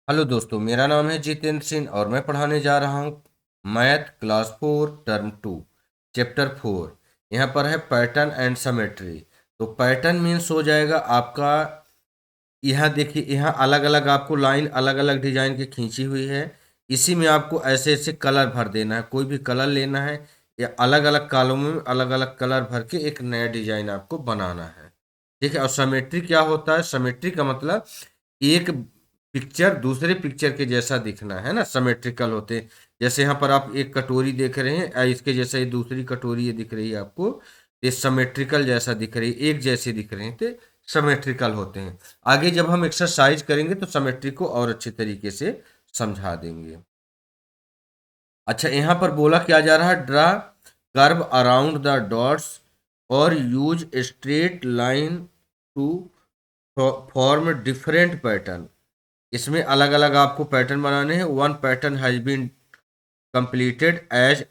Hello दोस्तों, मेरा नाम है जितेंद्र सिंह और मैं पढ़ाने जा रहा हूँ मैथ क्लास 4 टर्म 2 चैप्टर 4। यहाँ पर है पैटर्न एंड समेट्री। तो पैटर्न मीन्स हो जाएगा आपका। यहाँ देखिए, यहाँ अलग अलग आपको लाइन अलग अलग डिजाइन की खींची हुई है। इसी में आपको ऐसे ऐसे कलर भर देना है, कोई भी कलर लेना है या अलग अलग कॉलमों में अलग अलग कलर भर के एक नया डिजाइन आपको बनाना है। ठीक है। और समेट्री क्या होता है? समेट्री का मतलब एक पिक्चर दूसरे पिक्चर के जैसा दिखना है ना, सिमेट्रिकल होते हैं। जैसे यहाँ पर आप एक कटोरी देख रहे हैं, इसके जैसा ये दूसरी कटोरी ये दिख रही है आपको, ये सिमेट्रिकल जैसा दिख रही है, एक जैसे दिख रहे हैं तो सिमेट्रिकल होते हैं। आगे जब हम एक्सरसाइज करेंगे तो सिमेट्री को और अच्छे तरीके से समझा देंगे। अच्छा, यहाँ पर बोला क्या जा रहा है? Draw curve around the dots और use straight line to form different pattern. इसमें अलग अलग आपको पैटर्न बनाने हैं। One pattern has been completed as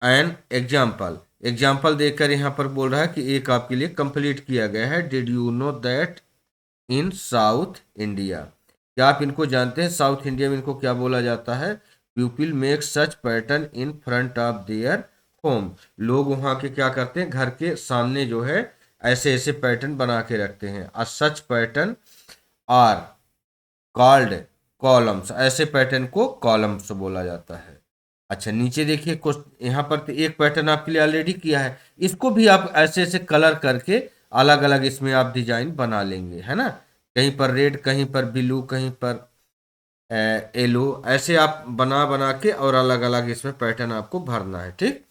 an example. Example देकर यहाँ पर बोल रहा है कि एक आपके लिए कंप्लीट किया गया है। Did you know that in south India? क्या आप इनको जानते हैं? साउथ इंडिया में इनको क्या बोला जाता है? People make such pattern in front of their home. लोग वहाँ के क्या करते हैं, घर के सामने जो है ऐसे ऐसे पैटर्न बना के रखते हैं। अ सच पैटर्न आर कॉल्ड कॉलम्स। ऐसे पैटर्न को कॉलम्स बोला जाता है। अच्छा, नीचे देखिए, कुछ यहाँ पर तो एक पैटर्न आपके लिए ऑलरेडी किया है। इसको भी आप ऐसे ऐसे कलर करके अलग अलग इसमें आप डिजाइन बना लेंगे, है ना। कहीं पर रेड, कहीं पर ब्लू, कहीं पर येलो, ऐसे आप बना बना के और अलग अलग इसमें पैटर्न आपको भरना है। ठीक।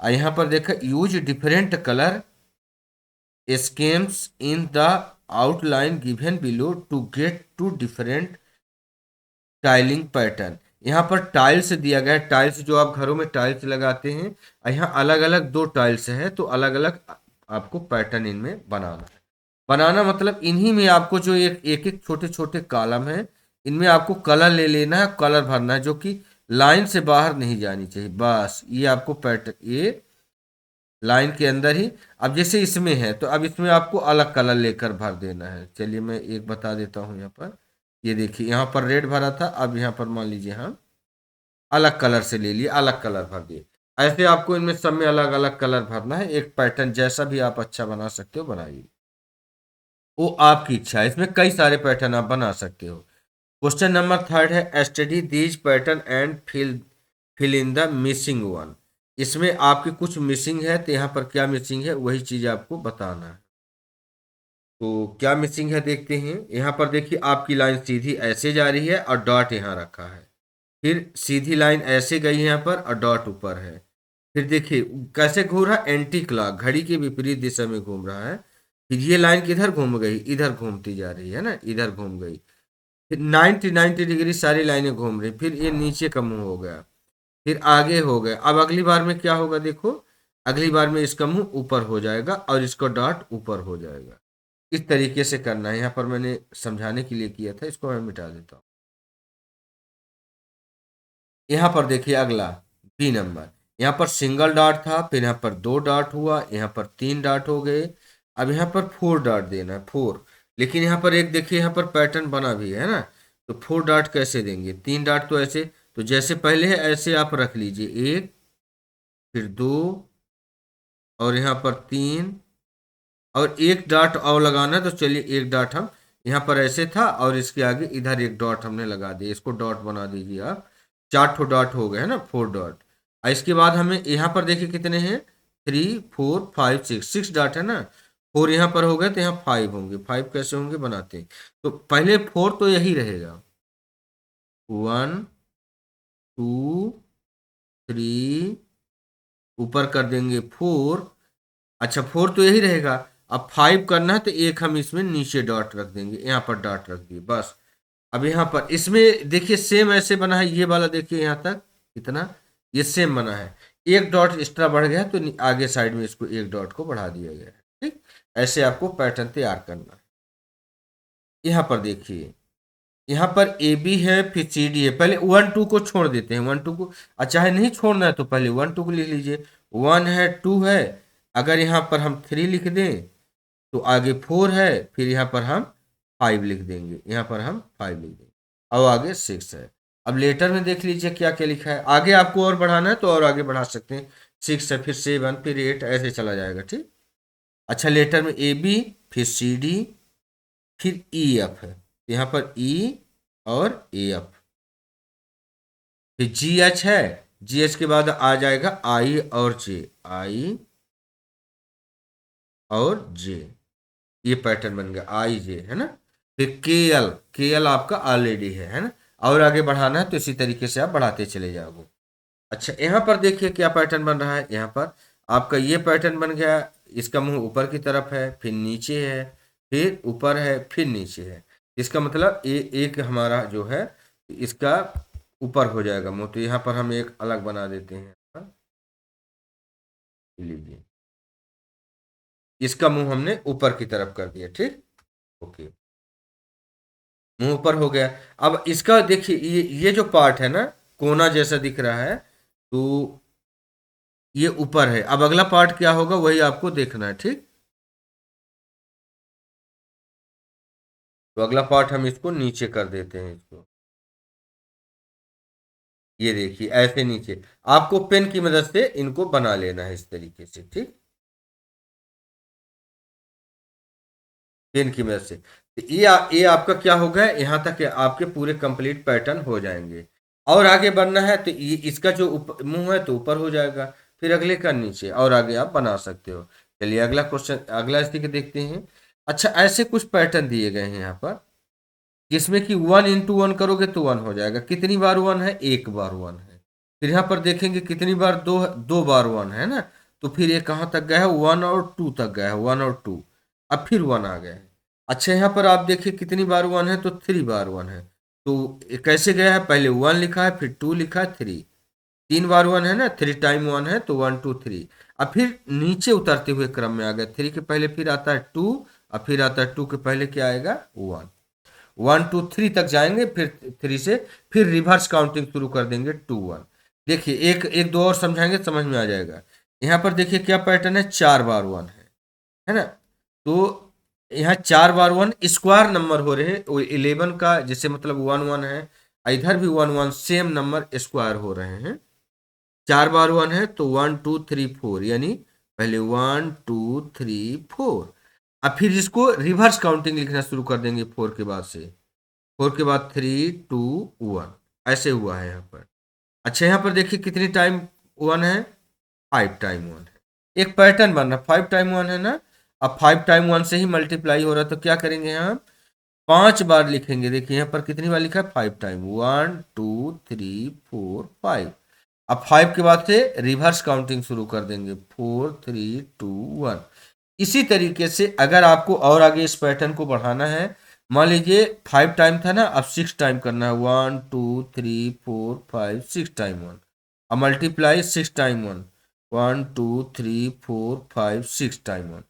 यहाँ पर देखा, use different colour schemes in the outline given below to get two different tiling pattern. यहाँ पर टाइल्स दिया गया है। टाइल्स जो आप घरों में टाइल्स लगाते हैं, यहाँ अलग अलग दो टाइल्स है, तो अलग अलग आपको पैटर्न इनमें बनाना है। बनाना मतलब इन्हीं में आपको जो एक एक एक छोटे छोटे कॉलम है, इनमें आपको कलर ले लेना है, कलर भरना है, जो कि लाइन से बाहर नहीं जानी चाहिए। बस ये आपको पैटर्न, ये लाइन के अंदर ही। अब जैसे इसमें है तो अब इसमें आपको अलग कलर लेकर भर देना है। चलिए मैं एक बता देता हूँ। यहाँ पर ये देखिए, यहाँ पर रेड भरा था, अब यहाँ पर मान लीजिए हम अलग कलर से ले लिए, अलग कलर भर दिए। ऐसे आपको इनमें सब में अलग अलग कलर भरना है। एक पैटर्न जैसा भी आप अच्छा बना सकते हो बनाइए, वो आपकी इच्छा है। इसमें कई सारे पैटर्न आप बना सकते हो। क्वेश्चन नंबर 3 है, study these pattern and fill in the missing one. इसमें आपकी कुछ मिसिंग है, तो यहाँ पर क्या मिसिंग है वही चीज आपको बताना है। तो क्या मिसिंग है देखते हैं। यहाँ पर देखिए, आपकी लाइन सीधी ऐसे जा रही है और डॉट यहाँ रखा है। फिर सीधी लाइन ऐसे गई है यहाँ पर और डॉट ऊपर है। फिर देखिए कैसे घूम रहा है, एंटी क्लॉक, घड़ी के विपरीत दिशा में घूम रहा है। फिर ये लाइन किधर घूम गई? इधर घूमती जा रही है ना, इधर घूम गई। फिर 90 डिग्री सारी लाइनें घूम रही। फिर ये नीचे का मुंह हो गया, फिर आगे हो गया। अब अगली बार में क्या होगा देखो, अगली बार में इसका मुंह ऊपर हो जाएगा और इसका डॉट ऊपर हो जाएगा। इस तरीके से करना है। यहाँ पर मैंने समझाने के लिए किया था, इसको मैं मिटा देता हूँ। यहाँ पर देखिए अगला बी नंबर, यहाँ पर सिंगल डॉट था, फिर यहाँ पर 2 डॉट हुआ, यहाँ पर 3 डॉट हो गए। अब यहाँ पर 4 डॉट देना है, 4। लेकिन यहाँ पर एक देखिए, यहाँ पर पैटर्न बना भी है ना, तो 4 डॉट कैसे देंगे? 3 डॉट तो ऐसे, तो जैसे पहले है ऐसे आप रख लीजिए, एक, फिर दो, और यहाँ पर 3, और एक डॉट और लगाना है। तो चलिए एक डॉट हम यहाँ पर ऐसे था और इसके आगे इधर एक डॉट हमने लगा दिया, इसको डॉट बना दीजिए आप। 4 ठो डॉट हो गए है ना, 4 डॉट। और इसके बाद हमें यहाँ पर देखिए कितने हैं, 3 4 5 6 6 डॉट है ना। 4 यहाँ पर हो गए तो यहाँ 5 होंगे। 5 कैसे होंगे बनाते हैं, तो पहले 4 तो यही रहेगा, 1 2 3, ऊपर कर देंगे 4। अच्छा, 4 तो यही रहेगा। अब 5 करना है तो एक हम इसमें नीचे डॉट रख देंगे, यहाँ पर डॉट रख दिए बस। अब यहाँ पर इसमें देखिए सेम ऐसे बना है, ये वाला देखिए यहाँ तक इतना, ये सेम बना है। एक डॉट एक्स्ट्रा बढ़ गया तो आगे साइड में इसको एक डॉट को बढ़ा दिया गया है। ठीक, ऐसे आपको पैटर्न तैयार करना है। यहाँ पर देखिए, यहाँ पर ए बी है, फिर सी डी है। पहले 1 2 को छोड़ देते हैं, 1 2 को। अच्छा है नहीं छोड़ना है तो पहले 1 2 को लिख लीजिए। 1 है, 2 है, अगर यहाँ पर हम 3 लिख दें तो आगे 4 है, फिर यहाँ पर हम 5 लिख देंगे, यहाँ पर हम 5 लिख देंगे। अब आगे 6 है। अब लेटर में देख लीजिए क्या क्या लिखा है। आगे आपको और बढ़ाना है तो और आगे बढ़ा सकते हैं। 6 है, फिर 7, फिर 8, ऐसे चला जाएगा। ठीक। अच्छा, लेटर में AB, फिर CD, फिर EF है, यहाँ पर E और AF, फिर GH है। GH के बाद आ जाएगा I और J, I और J। ये पैटर्न बन गया, IJ है ना। फिर KL आपका ऑलरेडी है ना। और आगे बढ़ाना है तो इसी तरीके से आप बढ़ाते चले जाओगे। अच्छा, यहाँ पर देखिए क्या पैटर्न बन रहा है। यहाँ पर आपका ये पैटर्न बन गया। इसका मुंह ऊपर की तरफ है, फिर नीचे है, फिर ऊपर है, फिर नीचे है। इसका मतलब एक हमारा जो है इसका ऊपर हो जाएगा मुंह। तो यहाँ पर हम एक अलग बना देते हैं। लीजिए, इसका मुंह हमने ऊपर की तरफ कर दिया। ठीक। ओके, मुंह ऊपर हो गया। अब इसका देखिए ये जो पार्ट है ना, कोना जैसा दिख रहा है, तो ये ऊपर है। अब अगला पार्ट क्या होगा वही आपको देखना है। ठीक। तो अगला पार्ट हम इसको नीचे कर देते हैं इसको। ये देखिए ऐसे नीचे आपको पेन की मदद से इनको बना लेना है इस तरीके से। ठीक। पेन की मदद से तो ये आपका क्या होगा, यहाँ तक आपके पूरे कंप्लीट पैटर्न हो जाएंगे। और आगे बढ़ना है तो ये इसका जो मुंह है तो ऊपर हो जाएगा, फिर अगले का नीचे, और आगे आप बना सकते हो। चलिए अगला क्वेश्चन, अगला स्थिति देखते हैं। अच्छा, ऐसे कुछ पैटर्न दिए गए हैं यहाँ पर, जिसमें कि 1 × 1 करोगे तो 1 हो जाएगा। कितनी बार 1 है, एक बार 1 है। फिर यहाँ पर देखेंगे कितनी बार 2 दो बार 1 है ना। तो फिर ये कहाँ तक गया है, 1 और 2 तक गया है, 1 और 2। अब फिर 1 आ गया है। अच्छा, यहाँ पर आप देखिए कितनी बार 1 है, तो 3 बार 1 है। तो ये कैसे गया है, पहले 1 लिखा है, फिर 2 लिखा है, 3, 3 बार 1 है ना, 3 टाइम 1 है तो 1 2 3। अब फिर नीचे उतरते हुए क्रम में आ गया, 3 के पहले फिर आता है 2, और फिर आता है 2 के पहले क्या आएगा, 1। 1 2 3 तक जाएंगे, फिर 3 से फिर रिवर्स काउंटिंग शुरू कर देंगे 2 1। देखिए एक एक दो और समझाएंगे, समझ में आ जाएगा। यहाँ पर देखिए क्या पैटर्न है, 4 बार 1 है ना। तो यहाँ 4 बार 1 स्क्वायर नंबर हो रहे हैं, वो 11 का जैसे मतलब 1 1 है, इधर भी 1 1 सेम नंबर स्क्वायर हो रहे हैं। 4 बार 1 है तो 1 2 3 4, यानी पहले 1 2 3 4। अब फिर इसको रिवर्स काउंटिंग लिखना शुरू कर देंगे 4 के बाद से। 4 के बाद 3 2 1, ऐसे हुआ है यहाँ पर। अच्छा, यहाँ पर देखिए कितनी टाइम 1 है, 5 टाइम 1 है। एक पैटर्न बन रहा, 5 टाइम 1 है ना। अब 5 टाइम 1 से ही मल्टीप्लाई हो रहा है, तो क्या करेंगे यहाँ 5 बार लिखेंगे। देखिए यहाँ पर कितनी बार लिखा है, 5 टाइम, 1 2 3 4 5। अब 5 के बाद से रिवर्स काउंटिंग शुरू कर देंगे, 4 3 2 1। इसी तरीके से अगर आपको और आगे इस पैटर्न को बढ़ाना है, मान लीजिए 5 टाइम था ना, अब 6 टाइम करना है, 1 2 3 4 5 6 टाइम 1। अब मल्टीप्लाई 6 टाइम 1, 1 2 3 4 5 6 टाइम 1।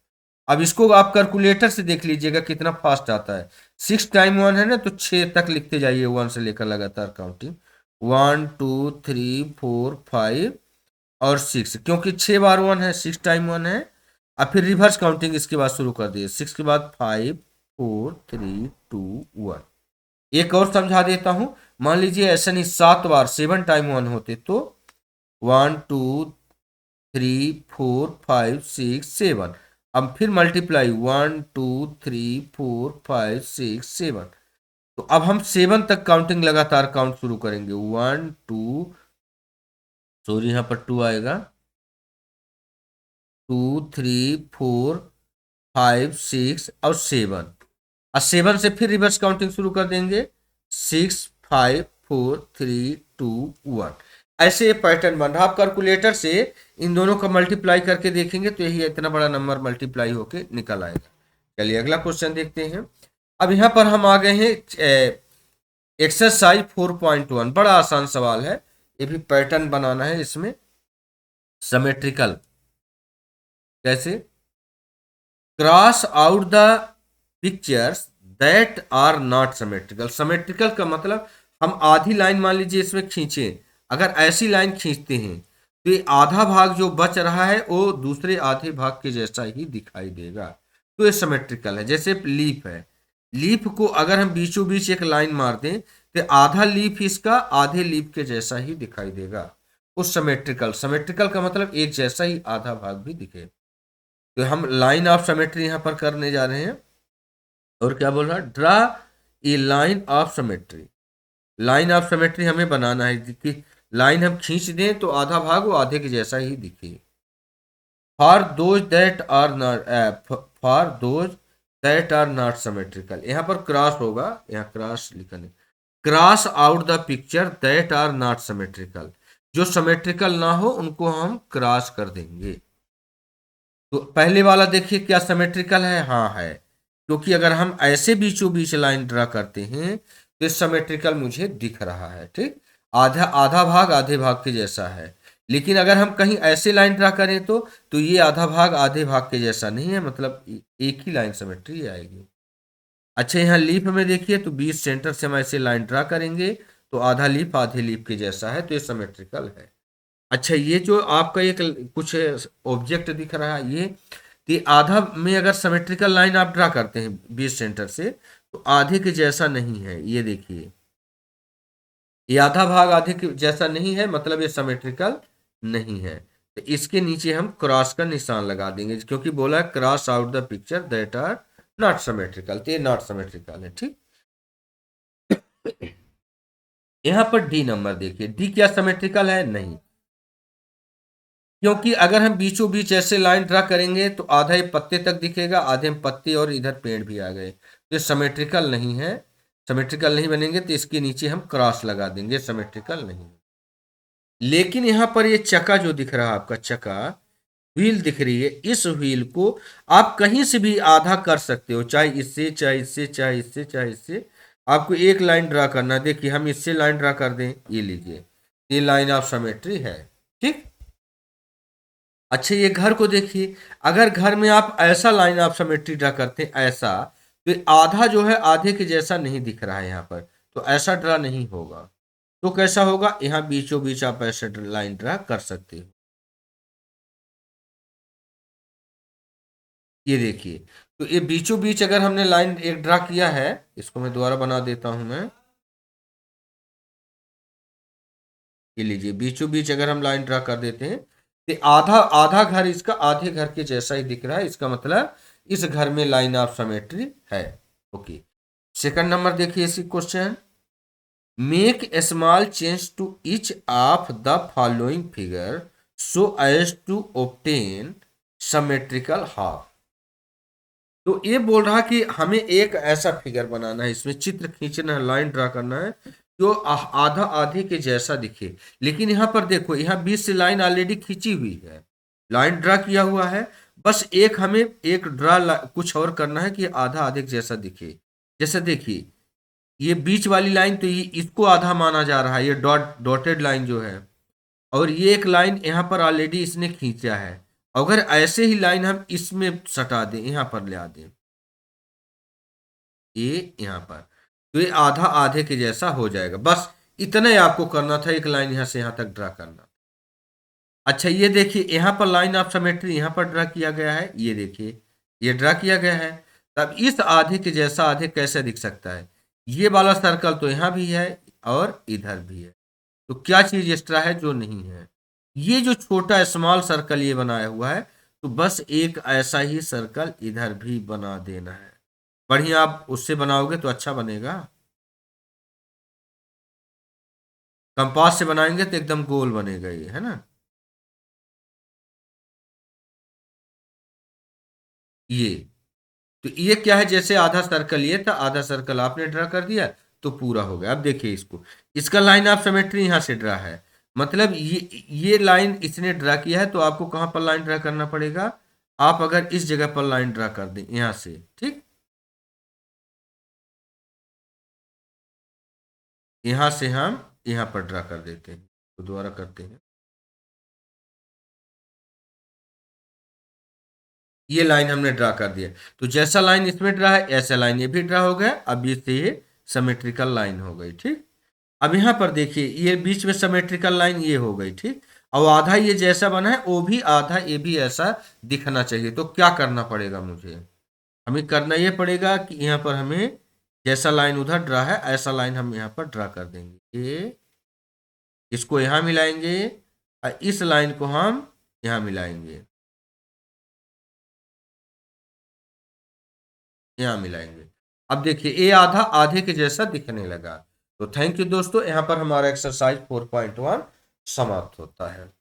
अब इसको आप कैलकुलेटर से देख लीजिएगा कितना फास्ट आता है। 6 टाइम 1 है ना, तो 6 तक लिखते जाइए, 1 से लेकर लगातार काउंटिंग, 1 2 3 4 5 और 6, क्योंकि 6 बार 1 है, 6 टाइम 1 है। अब फिर रिवर्स काउंटिंग इसके बाद शुरू कर दिए, 6 के बाद 5 4 3 2 1। एक और समझा देता हूं, मान लीजिए ऐसा नहीं 7 बार 7 टाइम 1 होते तो 1 2 3 4 5 6 7। अब फिर मल्टीप्लाई 1 2 3 4 5 6 7। तो अब हम 7 तक काउंटिंग लगातार काउंट शुरू करेंगे, 1 2, सॉरी यहाँ पर 2 आएगा, 2 3 4 5 6 और 7। और 7 से फिर रिवर्स काउंटिंग शुरू कर देंगे, 6 5 4 3 2 1। ऐसे ये पैटर्न बन रहा। आप कैलकुलेटर से इन दोनों का मल्टीप्लाई करके देखेंगे तो यही इतना बड़ा नंबर मल्टीप्लाई होके निकल आएगा। चलिए अगला क्वेश्चन देखते हैं। अब यहाँ पर हम आ गए हैं एक्सरसाइज 4.1। बड़ा आसान सवाल है, ये भी पैटर्न बनाना है इसमें सिमेट्रिकल। कैसे, cross out the pictures that are not symmetrical. Symmetrical का मतलब हम आधी लाइन मान लीजिए इसमें खींचे, अगर ऐसी लाइन खींचते हैं तो ये आधा भाग जो बच रहा है वो दूसरे आधे भाग के जैसा ही दिखाई देगा, तो ये सिमेट्रिकल है। जैसे लीफ है, लीफ को अगर हम बीचों बीच एक लाइन मार दें तो आधा लीफ इसका आधे लीफ के जैसा ही दिखाई देगा। उस सिमेट्रिकल, सिमेट्रिकल का मतलब एक जैसा ही आधा भाग भी दिखे। तो हम लाइन ऑफ सिमेट्री यहां पर करने जा रहे हैं। और क्या बोल रहा है, draw a line of symmetry. Line of symmetry हमें बनाना है कि लाइन हम खींच दें तो आधा भाग वो आधे के जैसा ही दिखे। For those that are not, for those that are not symmetrical, यहाँ पर क्रॉस होगा, यहाँ क्रॉस लिखा नहीं, cross out the picture that are not symmetrical, जो सिमेट्रिकल ना हो उनको हम क्रॉस कर देंगे। तो पहले वाला देखिए क्या सिमेट्रिकल है, हाँ है, क्योंकि अगर हम ऐसे बीचों बीच लाइन ड्रा करते हैं तो सिमेट्रिकल मुझे दिख रहा है, ठीक, आधा आधा भाग आधे भाग के जैसा है। लेकिन अगर हम कहीं ऐसे लाइन ड्रा करें तो ये आधा भाग आधे भाग के जैसा नहीं है, मतलब एक ही लाइन सिमेट्री आएगी। अच्छा यहाँ लीफ में देखिए तो बीच सेंटर से हम ऐसे लाइन ड्रा करेंगे तो आधा लीफ आधे लीफ के जैसा है, तो ये सिमेट्रिकल है। अच्छा ये जो आपका एक कुछ ऑब्जेक्ट दिख रहा है ये आधा में अगर सिमेट्रिकल लाइन आप ड्रा करते हैं बीच सेंटर से तो आधे के जैसा नहीं है, ये देखिए ये आधा भाग आधे के जैसा नहीं है, मतलब ये सिमेट्रिकल नहीं है। तो इसके नीचे हम क्रॉस का निशान लगा देंगे, क्योंकि बोला है cross out the picture that are not symmetrical, तो ये नॉट सिमेट्रिकल है, ठीक। यहाँ पर डी नंबर देखिए, डी क्या सिमेट्रिकल है, नहीं, क्योंकि अगर हम बीचों बीच ऐसे लाइन ड्रा करेंगे तो आधा ही पत्ते तक दिखेगा, आधे में पत्ते और इधर पेड़ भी आ गए, तो ये सिमेट्रिकल नहीं है, सिमेट्रिकल नहीं बनेंगे, तो इसके नीचे हम क्रॉस लगा देंगे, सिमेट्रिकल नहीं। लेकिन यहाँ पर ये चक्का जो दिख रहा है आपका, चक्का व्हील दिख रही है, इस व्हील को आप कहीं से भी आधा कर सकते हो, चाहे इससे चाहे इससे चाहे इससे चाहे इससे। आपको एक लाइन ड्रा करना है, देखिए हम इससे लाइन ड्रा कर दें, ये लीजिए, ये लाइन ऑफ सिमेट्री है, ठीक। अच्छा ये घर को देखिए, अगर घर में आप ऐसा लाइन ऑफ सिमेट्री ड्रा करते हैं ऐसा, तो आधा जो है आधे के जैसा नहीं दिख रहा है यहाँ पर, तो ऐसा ड्रा नहीं होगा। तो कैसा होगा, यहाँ बीचों बीच आप ऐसे लाइन ड्रा कर सकते हो, ये देखिए। तो ये बीचों बीच अगर हमने लाइन एक ड्रा किया है, इसको मैं दोबारा बना देता हूं मैं, ये लीजिए, बीचों बीच अगर हम लाइन ड्रा कर देते हैं तो आधा आधा घर इसका आधे घर के जैसा ही दिख रहा है, इसका मतलब इस घर में लाइन ऑफ सिमेट्री है। ओके, सेकंड नंबर देखिए इसी question, make a small change to each of the following figure so as to obtain symmetrical half. तो ये बोल रहा कि हमें एक ऐसा फिगर बनाना है, इसमें चित्र खींचना है, लाइन ड्रा करना है जो आधा आधे के जैसा दिखे। लेकिन यहाँ पर देखो, यहाँ बीच से लाइन ऑलरेडी खींची हुई है, लाइन ड्रा किया हुआ है, बस एक हमें एक कुछ और करना है कि आधा आधे के जैसा दिखे। जैसे देखिए ये बीच वाली लाइन तो ये इसको आधा माना जा रहा है, ये डॉटेड लाइन जो है, और ये एक लाइन यहाँ पर ऑलरेडी इसने खींचा है। अगर ऐसे ही लाइन हम इसमें सटा दें, यहाँ पर ले आ दें, ये यहाँ पर, तो ये आधा आधे के जैसा हो जाएगा। बस इतना ही आपको करना था, एक लाइन यहाँ से यहाँ तक ड्रा करना। अच्छा ये देखिए यहाँ पर लाइन ऑफ सिमेट्री यहाँ पर ड्रा किया गया है, ये देखिए ये ड्रा किया गया है। तब इस आधे के जैसा आधे कैसे दिख सकता है, ये वाला सर्कल तो यहाँ भी है और इधर भी है, तो क्या चीज एक्स्ट्रा है जो नहीं है, ये जो छोटा स्मॉल सर्कल ये बनाया हुआ है, तो बस एक ऐसा ही सर्कल इधर भी बना देना है। बढ़िया, आप उससे बनाओगे तो अच्छा बनेगा, कंपास से बनाएंगे तो एकदम गोल बनेगा ये, है ना। ये तो ये क्या है, जैसे आधा सर्कल ये था, आधा सर्कल आपने ड्रा कर दिया तो पूरा हो गया। अब देखिए इसको, इसका लाइन ऑफ सिमेट्री यहाँ से ड्रा है, मतलब ये लाइन इसने ड्रा किया है, तो आपको कहाँ पर लाइन ड्रा करना पड़ेगा, आप अगर इस जगह पर लाइन ड्रा कर दें यहाँ से, ठीक, यहाँ से हम यहाँ पर ड्रा कर देते हैं, तो दोबारा करते हैं, ये लाइन हमने ड्रा कर दिया, तो जैसा लाइन इसमें ड्रा है ऐसा लाइन ये भी ड्रा हो गया। अब इससे ये सिमेट्रिकल लाइन हो गई, ठीक। अब यहाँ पर देखिए ये बीच में सिमेट्रिकल लाइन ये हो गई, ठीक। और आधा ये जैसा बना है वो भी आधा ये भी ऐसा दिखना चाहिए, तो क्या करना पड़ेगा मुझे, हमें करना ये पड़ेगा कि यहाँ पर हमें जैसा लाइन उधर ड्रा है ऐसा लाइन हम यहाँ पर ड्रा कर देंगे। ये इसको यहाँ मिलाएंगे और इस लाइन को हम यहाँ मिलाएंगे, यहाँ मिलाएंगे। अब देखिए ये आधा आधे के जैसा दिखने लगा। तो थैंक यू दोस्तों, यहाँ पर हमारा एक्सरसाइज 4.1 समाप्त होता है।